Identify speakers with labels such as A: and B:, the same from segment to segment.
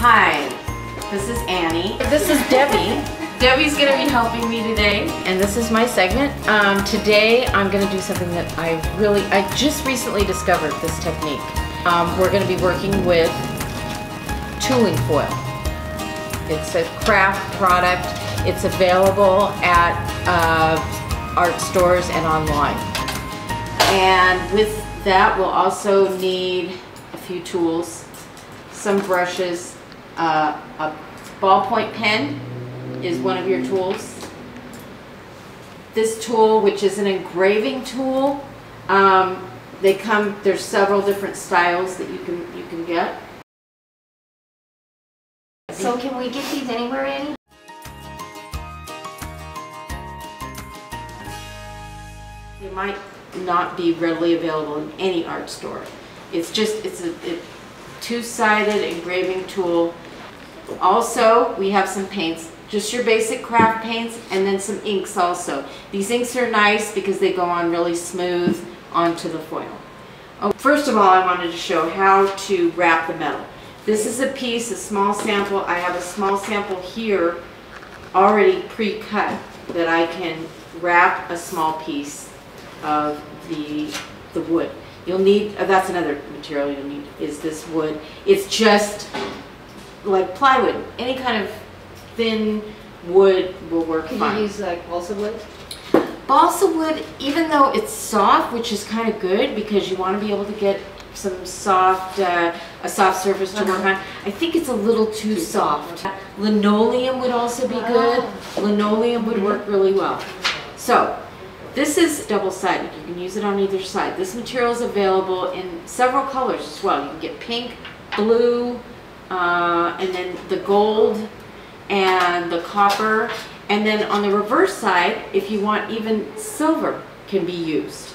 A: Hi, this is Annie. This is Debbie. Debbie's going to be helping me today, and this is my segment. Today I'm going to do something that I just recently discovered this technique. We're going to be working with tooling foil. It's a craft product. It's available at art stores and online. And with that, we'll also need a few tools, some brushes, a ballpoint pen is one of your tools. This tool, which is an engraving tool, there's several different styles that you can get.
B: So can we get these anywhere, Annie?
A: They might not be readily available in any art store. It's a two-sided engraving tool. Also, we have some paints, just your basic craft paints, and then some inks also. These inks are nice because they go on really smooth onto the foil. Oh, first of all, I wanted to show how to wrap the metal. This is a small sample. I have a small sample here already pre-cut that I can wrap a small piece of the wood. You'll need, that's another material you'll need, is this wood. It's just like plywood. Any kind of thin wood will work fine.
B: Can you use like balsa wood?
A: Balsa wood, even though it's soft, which is kind of good because you want to be able to get some soft, a soft surface to work on. I think it's a little too soft. Linoleum would also be good. Linoleum would work really well. So, this is double-sided. You can use it on either side. This material is available in several colors as well. You can get pink, blue, and then the gold and the copper. And then on the reverse side, if you want, even silver can be used.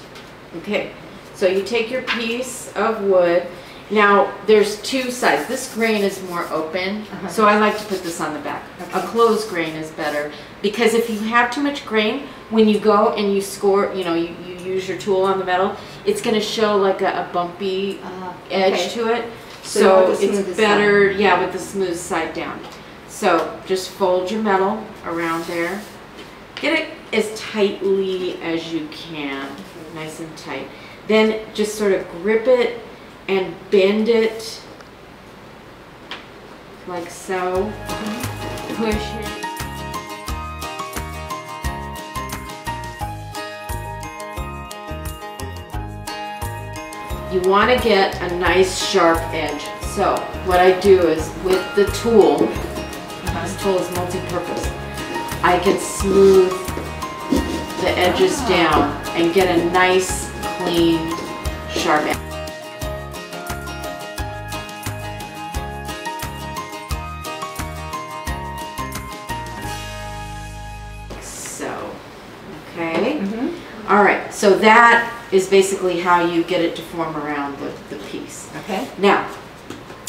A: Okay, so you take your piece of wood. Now, there's two sides. This grain is more open, so I like to put this on the back. Okay. A closed grain is better because if you have too much grain, when you go and you score, you use your tool on the metal, it's going to show like a bumpy edge to it. So it's better, with the smooth side down. So just fold your metal around there. Get it as tightly as you can, nice and tight. Then just sort of grip it and bend it like so. Push it. You want to get a nice sharp edge. So what I do is with the tool, this tool is multi-purpose, I can smooth the edges down and get a nice, clean, sharp edge. So, okay. All right, so that is basically how you get it to form around the piece.
B: Okay.
A: Now,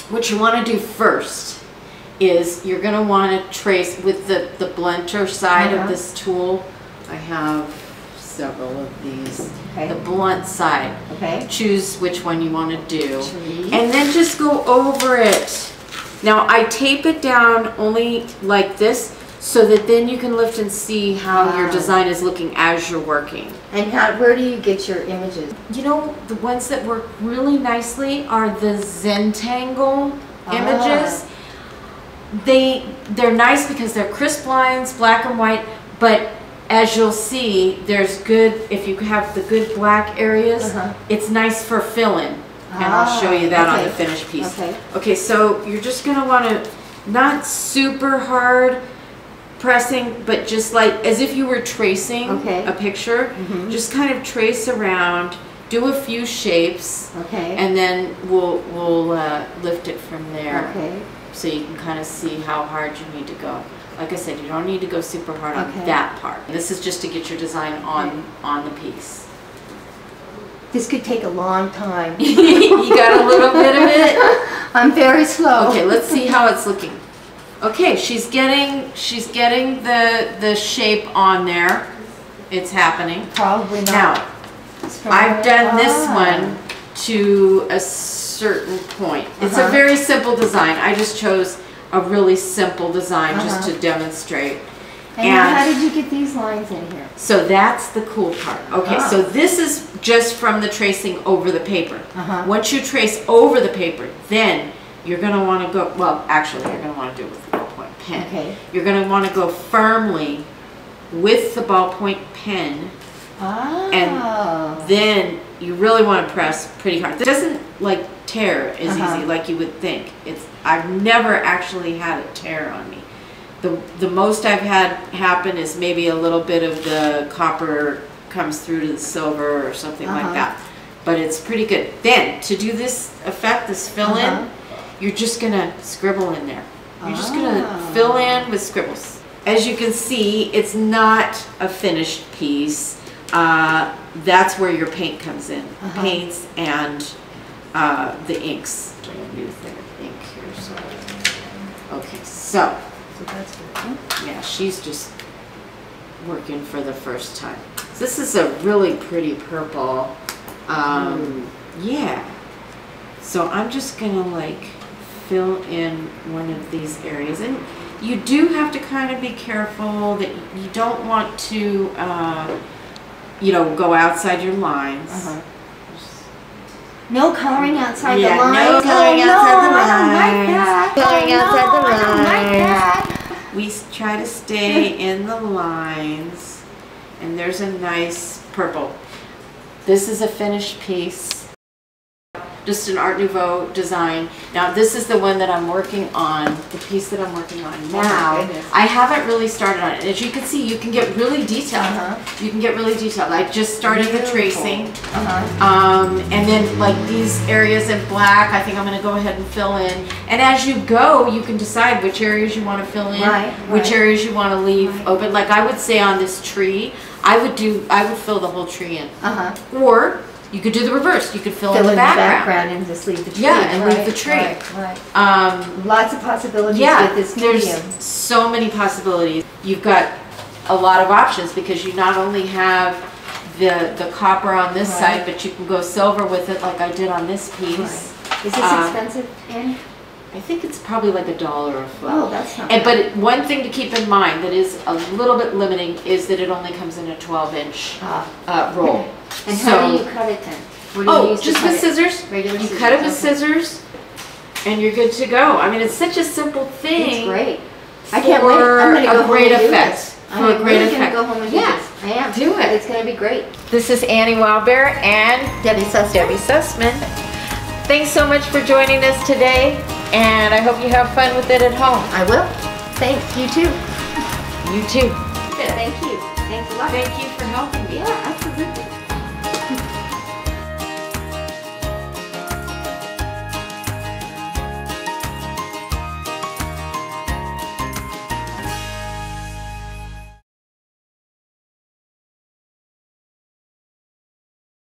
A: what you want to do first is you're going to want to trace with the blunter side of this tool. I have several of these. Okay. The blunt side. Okay. Choose which one you want to do. And then just go over it. Now, I tape it down only like this so that then you can lift and see how your design is looking as you're working.
B: And where do you get your images?
A: You know, the ones that work really nicely are the Zentangle images. They're nice because they're crisp lines, black and white, but as you'll see, there's good, if you have the good black areas, it's nice for fill-in. And I'll show you that on the finished piece. Okay, so you're just going to want to, not super hard pressing, but just like as if you were tracing a picture, just kind of trace around, do a few shapes, and then we'll lift it from there. So you can kind of see how hard you need to go. Like I said, you don't need to go super hard on that part. This is just to get your design on the piece.
B: This could take a long time.
A: You got a little bit of it?
B: I'm very slow.
A: Okay, let's see how it's looking. Okay, she's getting the shape on there. It's happening.
B: Probably not.
A: Now, I've done this one to a certain point. It's a very simple design. I just chose a really simple design just to demonstrate.
B: And now how did you get these lines in here?
A: So that's the cool part. Okay, so this is just from the tracing over the paper. Once you trace over the paper, then you're going to want to go, well, actually, you're going to want to do it with the ballpoint pen.
B: Okay.
A: You're going to want to go firmly with the ballpoint pen. And then you really want to press pretty hard. It doesn't like tear as easy like you would think. I've never actually had it tear on me. The most I've had happen is maybe a little bit of the copper comes through to the silver or something like that. But it's pretty good. Then, to do this effect, this fill-in, you're just going to scribble in there. You're just going to fill in with scribbles. As you can see, it's not a finished piece. That's where your paint comes in. Paints and the inks. I'm going to use the ink here. So. Okay, so
B: that's good.
A: Yeah, she's just working for the first time. So this is a really pretty purple. Yeah. So I'm just gonna like fill in one of these areas, and you do have to kind of be careful that you don't want to, you know, go outside your lines.
B: No coloring outside the line.
A: No coloring outside the line.
B: Coloring outside the line. I don't like that.
A: We try to stay in the lines, and there's a nice purple. This is a finished piece, just an Art Nouveau design. Now this is the one that I'm working on, the piece that I'm working on now. I haven't really started on it. As you can see, you can get really detailed. You can get really detailed. I just started the tracing. And then like these areas in black, I think I'm going to go ahead and fill in. And as you go, you can decide which areas you want to fill in, which areas you want to leave open. Like I would say on this tree, I would fill the whole tree in. Or you could do the reverse. You could fill in the background
B: and just leave the tree.
A: Yeah, and leave the tree.
B: Lots of possibilities with this medium.
A: There's so many possibilities. You've got a lot of options because you not only have the copper on this side, but you can go silver with it like I did on this piece.
B: Is this expensive, Annie?
A: I think it's probably like $1 a foot.
B: Oh, that's not bad.
A: But one thing to keep in mind that is a little bit limiting is that it only comes in a 12-inch roll.
B: And how do you cut it then? What do you use
A: just with scissors.
B: Regular
A: you
B: scissors.
A: cut it with scissors, and you're good to go. I mean, it's such a simple thing.
B: It's great. I can't wait. I'm going to go home and do this.
A: I'm really going to
B: go home and do this. I am.
A: Do it.
B: It's going to be great.
A: This is Annie Wildbear and
B: Debbie Sussman.
A: Thanks so much for joining us today, and I hope you have fun with it at home.
B: I will. Thanks. You too.
A: You too.
B: Thank you. Thanks a lot.
A: Thank you for helping me.
B: Yeah, absolutely.